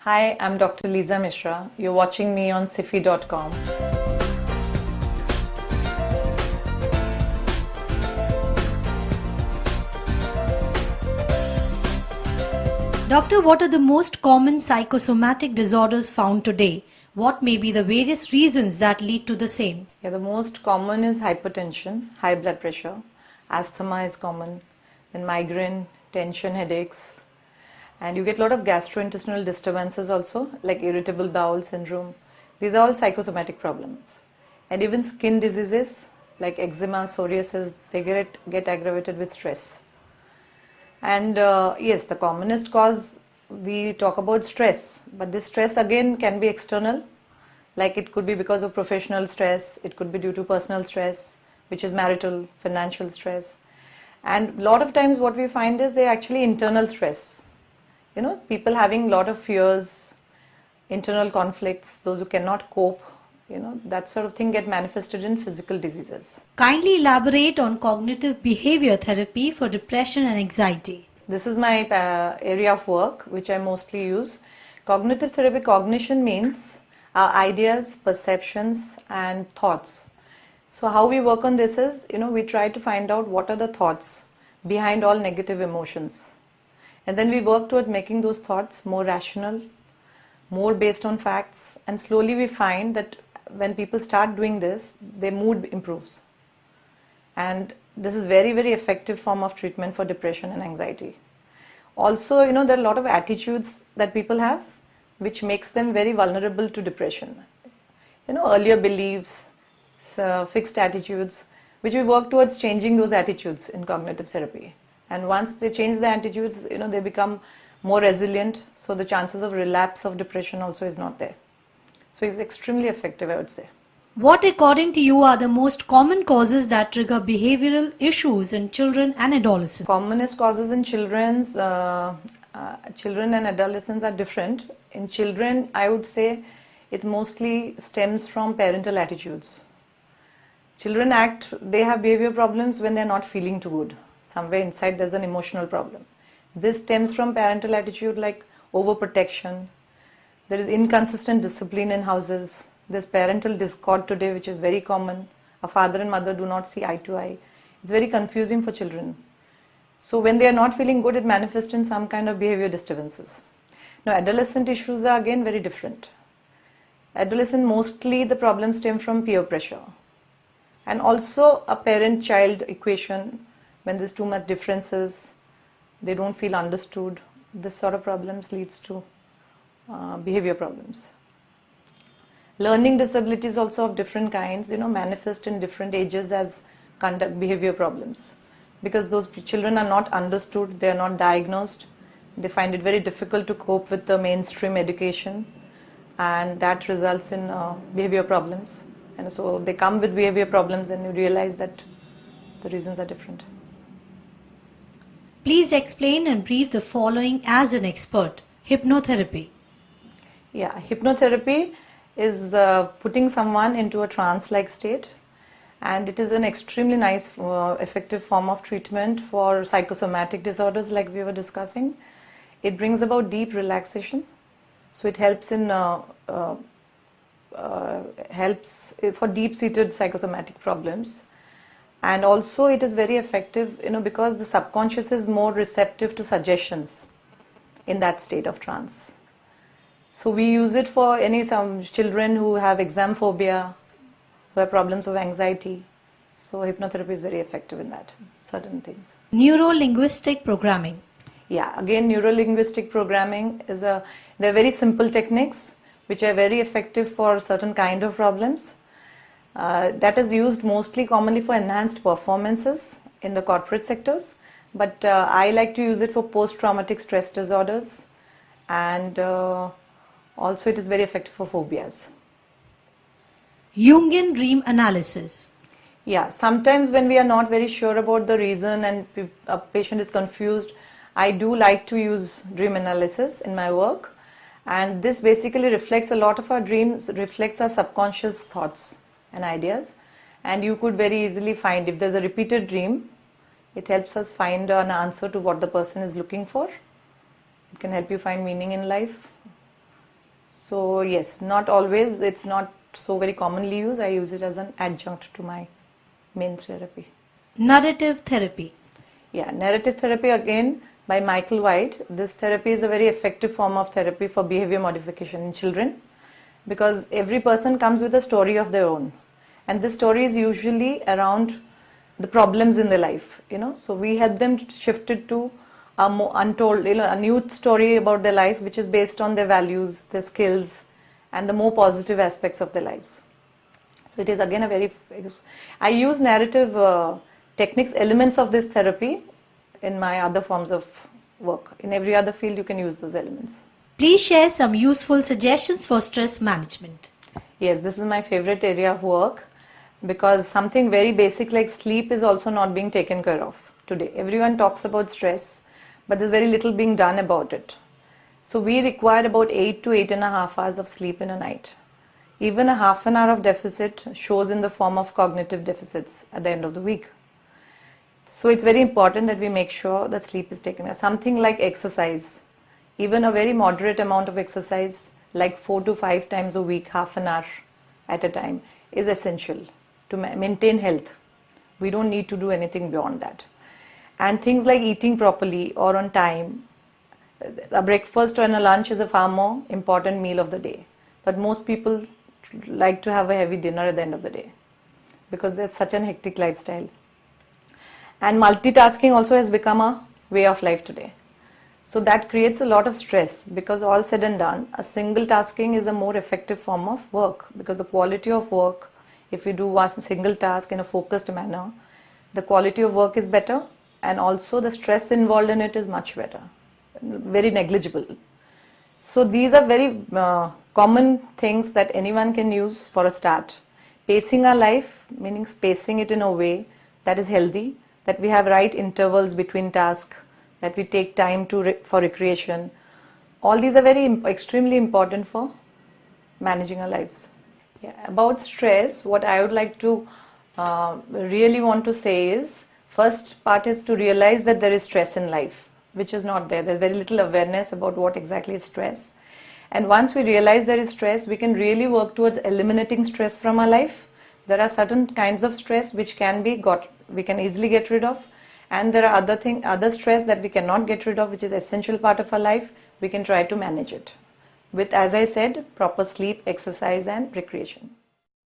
Hi, I'm Dr. Lisa Mishra. You're watching me on Sifi.com. Doctor, what are the most common psychosomatic disorders found today? What may be the various reasons that lead to the same? Yeah, the most common is hypertension, high blood pressure. Asthma is common. Then migraine, tension, headaches. And you get a lot of gastrointestinal disturbances also, like irritable bowel syndrome. These are all psychosomatic problems. And even skin diseases like eczema, psoriasis, they get aggravated with stress. And yes, the commonest cause, we talk about stress, but this stress again can be external, like it could be because of professional stress, it could be due to personal stress, which is marital, financial stress. And a lot of times what we find is they actually internal stress. People having a lot of fears, internal conflicts, those who cannot cope, that sort of thing get manifested in physical diseases. Kindly elaborate on cognitive behavior therapy for depression and anxiety. This is my area of work, which I mostly use. Cognitive therapy, cognition means our ideas, perceptions, and thoughts. So how we work on this is, we try to find out what are the thoughts behind all negative emotions. And then we work towards making those thoughts more rational, more based on facts, and slowly we find that when people start doing this, their mood improves. And this is very, very effective form of treatment for depression and anxiety. Also, there are a lot of attitudes that people have which makes them very vulnerable to depression. Earlier beliefs, fixed attitudes, which we work towards changing those attitudes in cognitive therapy. And once they change the attitudes, they become more resilient, so the chances of relapse of depression also is not there. So it's extremely effective, I would say. What, according to you, are the most common causes that trigger behavioral issues in children and adolescents? Commonest causes in children and adolescents are different. In children, I would say it mostly stems from parental attitudes. Children they have behavior problems when they're not feeling too good. Somewhere inside there's an emotional problem. This stems from parental attitude like overprotection. There is inconsistent discipline in houses. There's parental discord today, which is very common. A father and mother do not see eye to eye. It's very confusing for children. So when they are not feeling good, it manifests in some kind of behavior disturbances. Now, adolescent issues are again very different. Adolescent, mostly the problems stem from peer pressure. And also a parent-child equation, when there's too much differences, they don't feel understood. This sort of problems leads to behavior problems. Learning disabilities also of different kinds, manifest in different ages as conduct behavior problems. Because those children are not understood, they are not diagnosed, they find it very difficult to cope with the mainstream education, and that results in behavior problems. And so they come with behavior problems and you realize that the reasons are different. Please explain and brief the following as an expert. Hypnotherapy. Yeah, hypnotherapy is putting someone into a trance-like state, and it is an extremely nice, effective form of treatment for psychosomatic disorders like we were discussing. It brings about deep relaxation, so it helps helps for deep-seated psychosomatic problems. And also it is very effective, because the subconscious is more receptive to suggestions in that state of trance. So we use it for some children who have exam phobia, who have problems of anxiety. So hypnotherapy is very effective in that, certain things. Neuro-linguistic programming. Yeah, again, neuro-linguistic programming they're very simple techniques which are very effective for certain kind of problems. That is used mostly commonly for enhanced performances in the corporate sectors, but I like to use it for post-traumatic stress disorders, and also it is very effective for phobias. Jungian dream analysis. Yeah, sometimes when we are not very sure about the reason and a patient is confused, I do like to use dream analysis in my work, and this basically reflects a lot of our dreams, reflects our subconscious thoughts and ideas, and you could very easily find if there's a repeated dream, it helps us find an answer to what the person is looking for. It can help you find meaning in life. So yes, not always, it's not so very commonly used. I use it as an adjunct to my main therapy. Narrative therapy. Yeah, narrative therapy again by Michael White. This therapy is a very effective form of therapy for behavior modification in children, because every person comes with a story of their own, and this story is usually around the problems in their life, so we help them shift it to a more untold, a new story about their life, which is based on their values, their skills, and the more positive aspects of their lives. So it is again I use narrative techniques, elements of this therapy in my other forms of work. In every other field you can use those elements. Please share some useful suggestions for stress management. Yes, this is my favorite area of work, because something very basic like sleep is also not being taken care of today. Everyone talks about stress, but there's very little being done about it. So we require about 8 to 8.5 hours of sleep in a night. Even a half an hour of deficit shows in the form of cognitive deficits at the end of the week. So it's very important that we make sure that sleep is taken. Something like exercise, even a very moderate amount of exercise, like 4 to 5 times a week, half an hour at a time, is essential to maintain health. We don't need to do anything beyond that. And things like eating properly or on time. A breakfast and a lunch is a far more important meal of the day. But most people like to have a heavy dinner at the end of the day, because that's such an hectic lifestyle. And multitasking also has become a way of life today. So that creates a lot of stress, because all said and done, a single tasking is a more effective form of work, because the quality of work, if you do one single task in a focused manner, the quality of work is better, and also the stress involved in it is much better, very negligible. So these are very common things that anyone can use for a start. Pacing our life, meaning spacing it in a way that is healthy, that we have right intervals between tasks, that we take time for recreation. All these are extremely important for managing our lives. Yeah. About stress, what I would like to really want to say is, first part is to realize that there is stress in life, which is not there. There's very little awareness about what exactly is stress. And once we realize there is stress, we can really work towards eliminating stress from our life. There are certain kinds of stress which we can easily get rid of. And there are other stress that we cannot get rid of, which is essential part of our life. We can try to manage it with, as I said, proper sleep, exercise, and recreation.